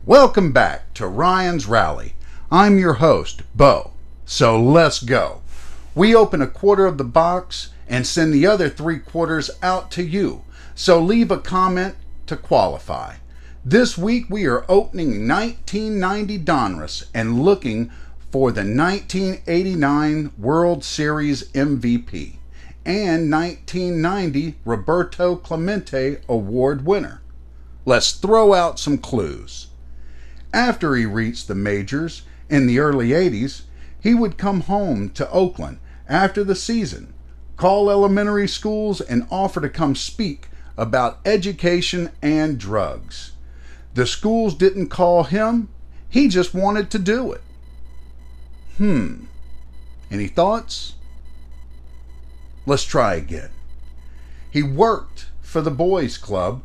Welcome back to Ryan's Rally. I'm your host, Bo. So let's go. We open a quarter of the box and send the other 3/4 out to you. So leave a comment to qualify. This week we are opening 1990 Donruss and looking for the 1989 World Series MVP and 1990 Roberto Clemente Award winner. Let's throw out some clues. After he reached the majors in the early 80s, he would come home to Oakland after the season, call elementary schools, and offer to come speak about education and drugs. The schools didn't call him, he just wanted to do it. Any thoughts? Let's try again. He worked for the Boys Club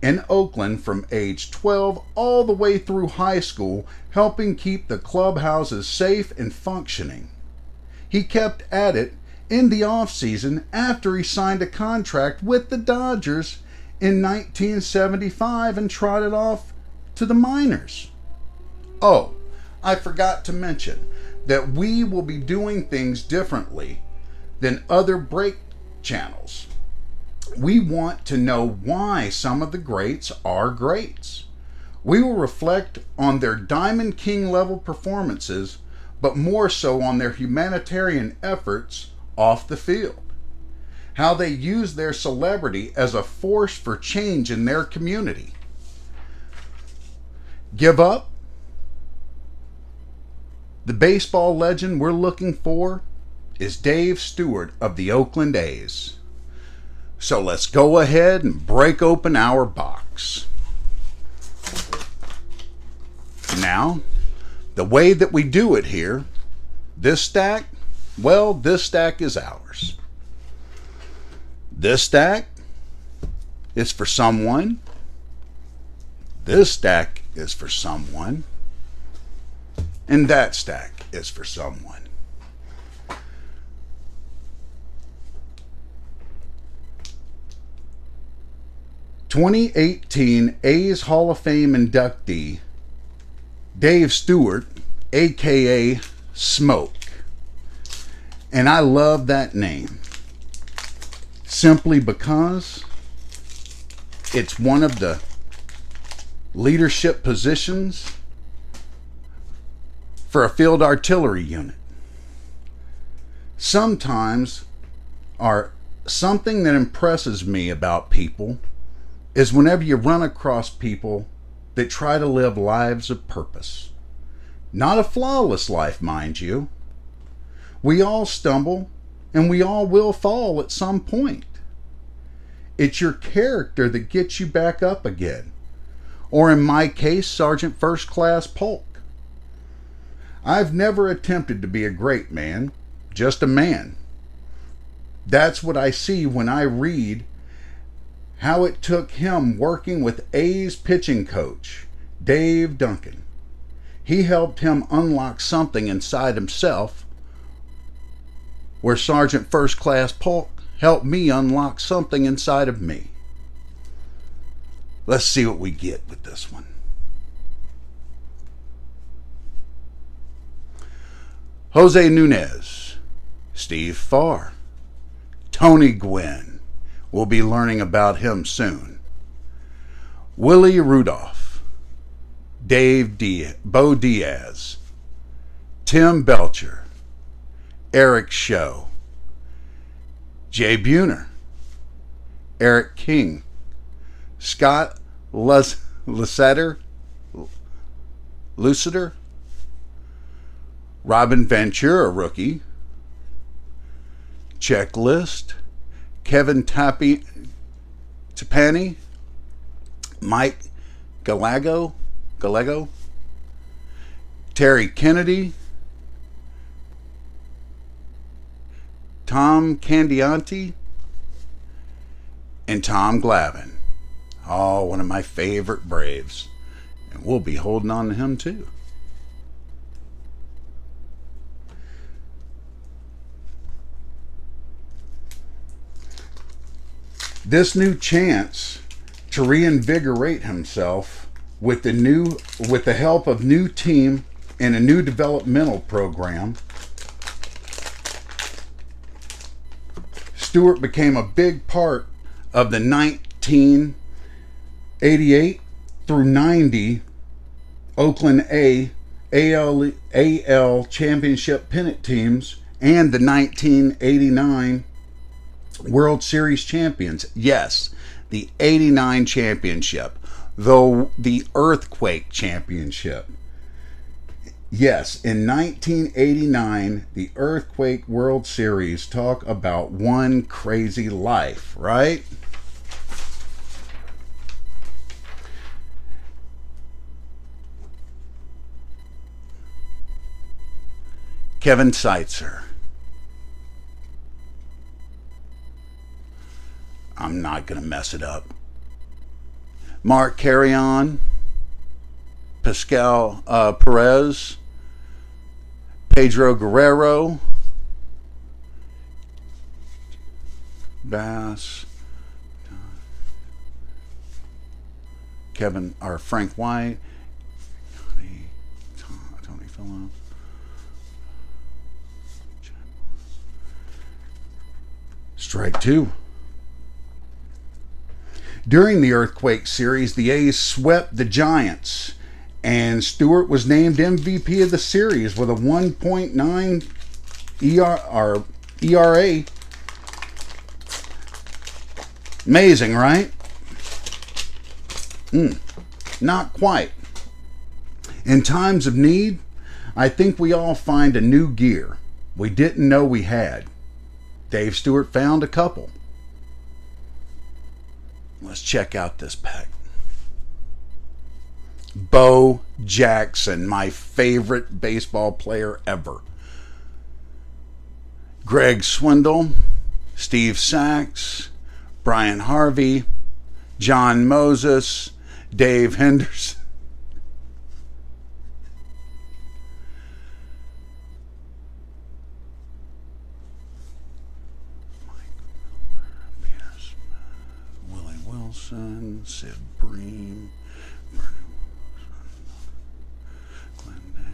in Oakland from age 12 all the way through high school, helping keep the clubhouses safe and functioning. He kept at it in the off-season after he signed a contract with the Dodgers in 1975 and trotted off to the minors. Oh, I forgot to mention that we will be doing things differently than other break channels. We want to know why some of the greats are greats. We will reflect on their Diamond King level performances, but more so on their humanitarian efforts off the field. How they use their celebrity as a force for change in their community. Give up? The baseball legend we're looking for is Dave Stewart of the Oakland A's. So let's go ahead and break open our box. Now, the way that we do it here, this stack is ours. This stack is for someone. This stack is for someone. And that stack is for someone. '18 A's Hall of Fame inductee Dave Stewart, aka Smoke. And I love that name simply because it's one of the leadership positions for a field artillery unit. Sometimes something that impresses me about people is whenever you run across people that try to live lives of purpose. Not a flawless life, mind you. We all stumble and we all will fall at some point. It's your character that gets you back up again. Or in my case, Sergeant First Class Polk. I've never attempted to be a great man, just a man. That's what I see when I read how it took him working with A's pitching coach, Dave Duncan. He helped him unlock something inside himself, where Sergeant First Class Polk helped me unlock something inside of me. Let's see what we get with this one. Jose Nunez, Steve Farr, Tony Gwynn. We'll be learning about him soon. Willie Rudolph, Bo Diaz, Tim Belcher, Eric Show, Jay Buhner, Eric King, Scott Lusiter, Robin Ventura, rookie, Checklist, Kevin Tapani, Mike Gallego, Terry Kennedy, Tom Candianti, and Tom Glavine. Oh, one of my favorite Braves. And we'll be holding on to him too. This new chance to reinvigorate himself with the help of new team and a new developmental program, Stewart became a big part of the 1988 through 90 Oakland AL championship pennant teams and the 1989 World Series champions. Yes, the 89 championship, though the Earthquake championship. Yes, in 1989, the Earthquake World Series. Talk about one crazy life, right? Kevin Seitzer. I'm not going to mess it up. Mark Carrion, Pascal Perez, Pedro Guerrero, Bass, Frank White, Tony Phillip, strike two. During the Earthquake series, the A's swept the Giants, and Stewart was named MVP of the series with a 1.9 ERA. Amazing, right? Not quite. In times of need, I think we all find a new gear we didn't know we had. Dave Stewart found a couple. Let's check out this pack. Bo Jackson, my favorite baseball player ever. Greg Swindle, Steve Sachs, Brian Harvey, John Moses, Dave Henderson. Willie Wilson, Sid Bream, Glenn Davis.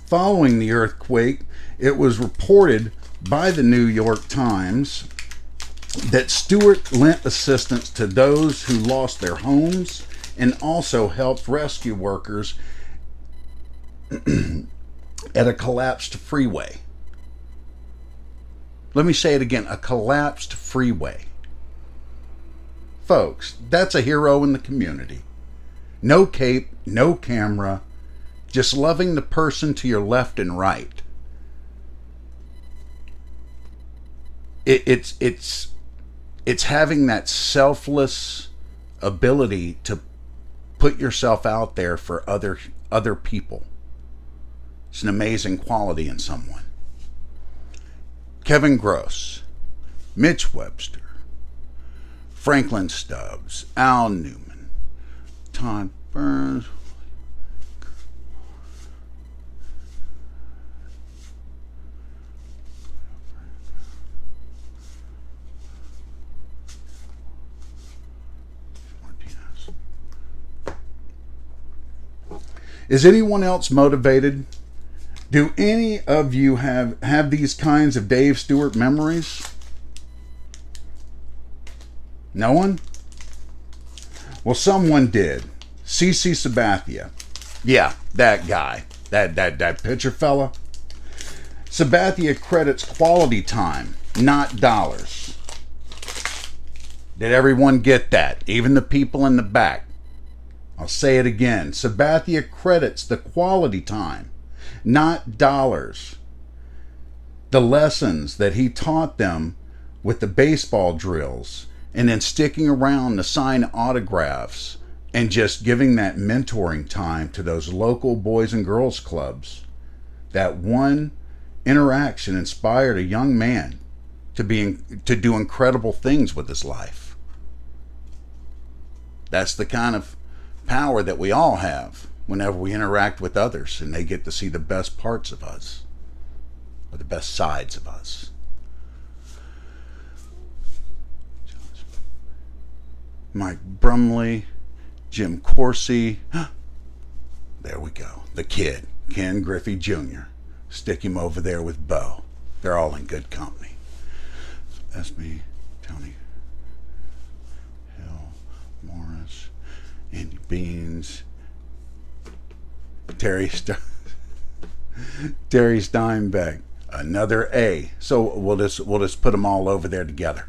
Following the earthquake, it was reported by the New York Times that Stewart lent assistance to those who lost their homes and also helped rescue workers at a collapsed freeway. Let me say it again, a collapsed freeway. Folks, that's a hero in the community. No cape, no camera, just loving the person to your left and right. It's having that selfless ability to put yourself out there for other people. It's an amazing quality in someone. Kevin Gross, Mitch Webster, Franklin Stubbs, Al Newman, Todd Burns, Is anyone else motivated? Do any of you have these kinds of Dave Stewart memories? No one? Well, someone did. CC Sabathia. Yeah, that guy. That pitcher fella. Sabathia credits quality time, not dollars. Did everyone get that? Even the people in the back. I'll say it again. Sabathia credits the quality time, not dollars. The lessons that he taught them with the baseball drills and then sticking around to sign autographs and just giving that mentoring time to those local boys and girls clubs. That one interaction inspired a young man to do incredible things with his life. That's the kind of power that we all have whenever we interact with others and they get to see the best parts of us or the best sides of us. Mike Brumley, Jim Corsi. There we go. The kid, Ken Griffey Jr. Stick him over there with Bo. They're all in good company. That's me, Tony Hill, Morris, Andy Beans, Terry Steinbeck. Another A. So we'll just put them all over there together.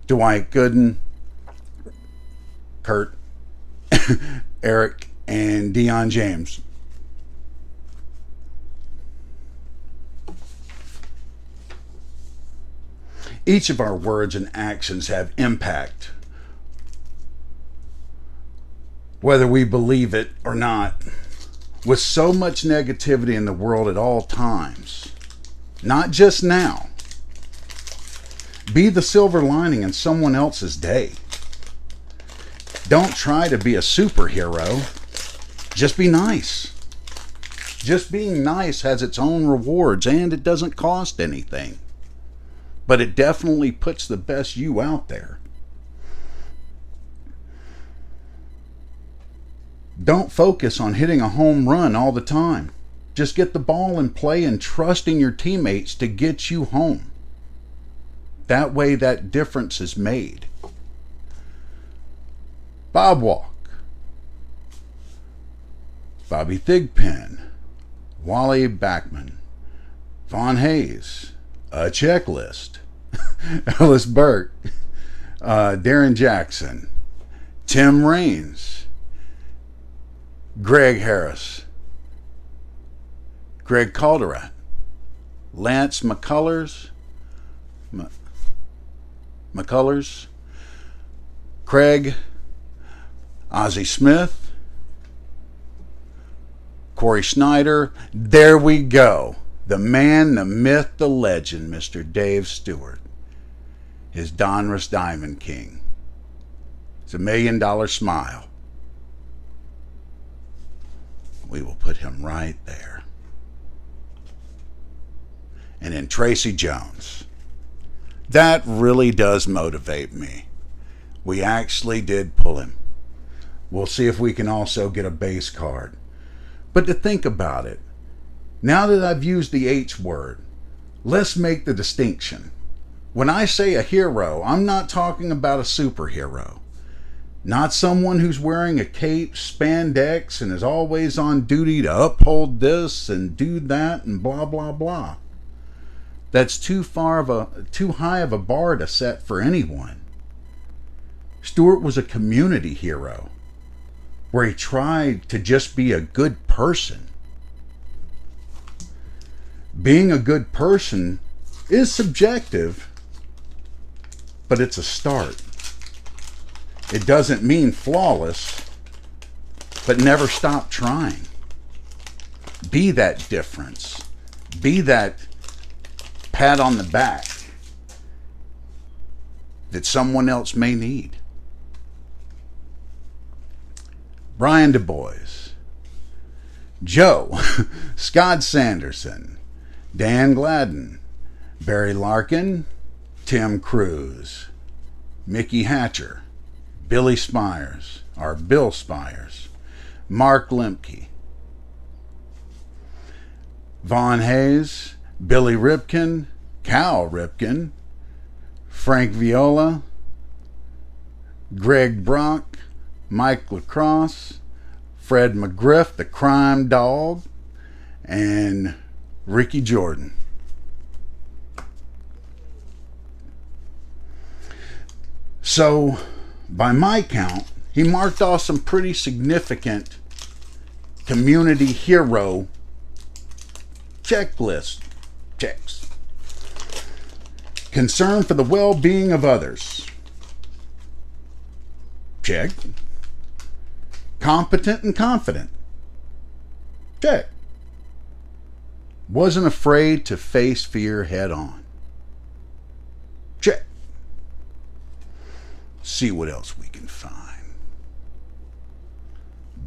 Dwight Gooden, Kurt, Eric, and Deion James. Each of our words and actions have impact, whether we believe it or not. With so much negativity in the world at all times, not just now. Be the silver lining in someone else's day. Don't try to be a superhero. Just be nice. Just being nice has its own rewards, and it doesn't cost anything. But it definitely puts the best you out there. Don't focus on hitting a home run all the time. Just get the ball in play and trust in your teammates to get you home. That way that difference is made. Bob Walk, Bobby Thigpen, Wally Backman, Von Hayes, A Checklist, Ellis Burke, Darren Jackson, Tim Raines, Greg Harris, Greg Calderat, Lance McCullers, Craig, Ozzie Smith, Corey Schneider. There we go. The man, the myth, the legend, Mr. Dave Stewart. His Donruss Diamond King. It's $1 million smile. We will put him right there. And then Tracy Jones. That really does motivate me. We actually did pull him. We'll see if we can also get a base card. But to think about it, now that I've used the H word, let's make the distinction. When I say a hero, I'm not talking about a superhero. Not someone who's wearing a cape, spandex, and is always on duty to uphold this and do that and blah, blah, blah. That's too high of a bar to set for anyone. Stewart was a community hero, where he tried to just be a good person. Being a good person is subjective, but it's a start. It doesn't mean flawless, but never stop trying. Be that difference. Be that pat on the back that someone else may need. Brian Du Bois, Joe, Scott Sanderson, Dan Gladden, Barry Larkin, Tim Cruz, Mickey Hatcher, Bill Spires, Mark Lemke, Von Hayes, Billy Ripken, Cal Ripken, Frank Viola, Greg Brock, Mike Lacrosse, Fred McGriff, the Crime Dog, and Ricky Jordan. So, by my count, he marked off some pretty significant community hero checklist checks. Concern for the well-being of others. Check. Competent and confident. Check. Wasn't afraid to face fear head on. Check. See what else we can find.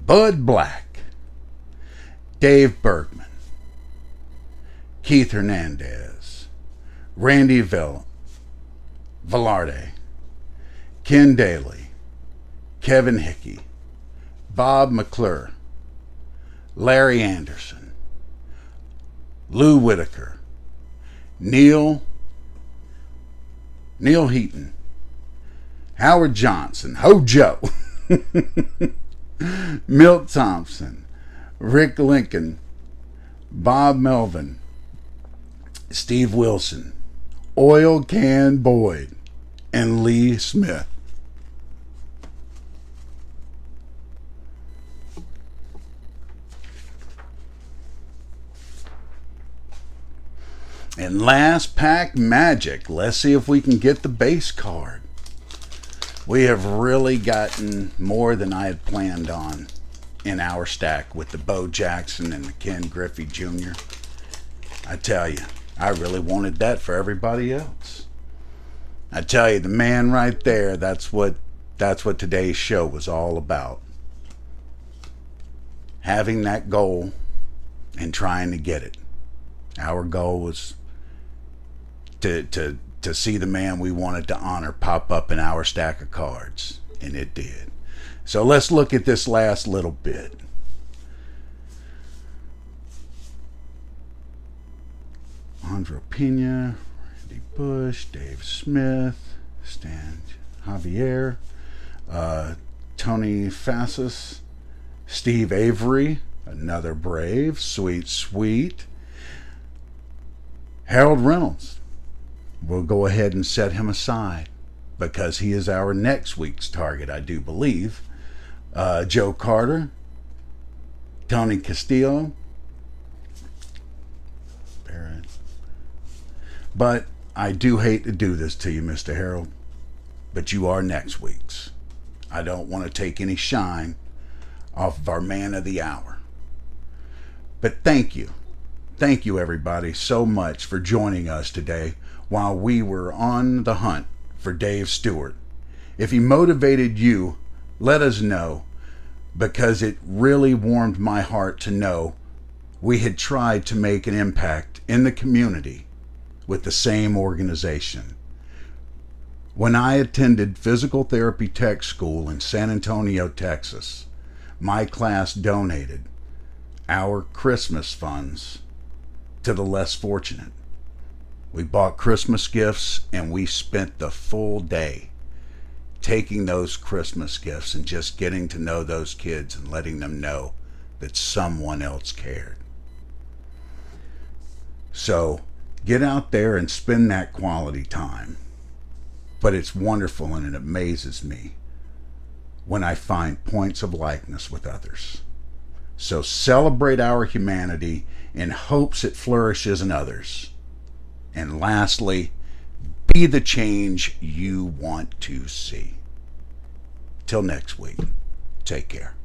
Bud Black, Dave Bergman, Keith Hernandez, Randy Velarde, Ken Daly, Kevin Hickey, Bob McClure, Larry Anderson, Lou Whitaker, Neil Heaton, Howard Johnson, Hojo, Milt Thompson, Rick Lincoln, Bob Melvin, Steve Wilson, Oil Can Boyd, and Lee Smith. And last pack magic. Let's see if we can get the base card. We have really gotten more than I had planned on in our stack with the Bo Jackson and the Ken Griffey Jr. I tell you, I really wanted that for everybody else. I tell you, the man right there, that's what today's show was all about. Having that goal and trying to get it. Our goal was to see the man we wanted to honor pop up in our stack of cards, and it did. So let's look at this last little bit. Andre Pena, Randy Bush, Dave Smith, Stan Javier, Tony Fassis, Steve Avery, another Brave, Sweet, Harold Reynolds. We'll go ahead and set him aside because he is our next week's target, I do believe. Joe Carter, Tony Castillo, Barrett. But I do hate to do this to you, Mr. Harold, but you are next week's. I don't want to take any shine off of our man of the hour. But thank you. Thank you, everybody, so much for joining us today while we were on the hunt for Dave Stewart. If he motivated you, let us know, because it really warmed my heart to know we had tried to make an impact in the community with the same organization. When I attended physical therapy tech school in San Antonio, Texas, my class donated our Christmas funds to the less fortunate. We bought Christmas gifts and we spent the full day taking those Christmas gifts and just getting to know those kids and letting them know that someone else cared. So get out there and spend that quality time. But it's wonderful and it amazes me when I find points of likeness with others. So celebrate our humanity in hopes it flourishes in others. And lastly, be the change you want to see. Till next week, take care.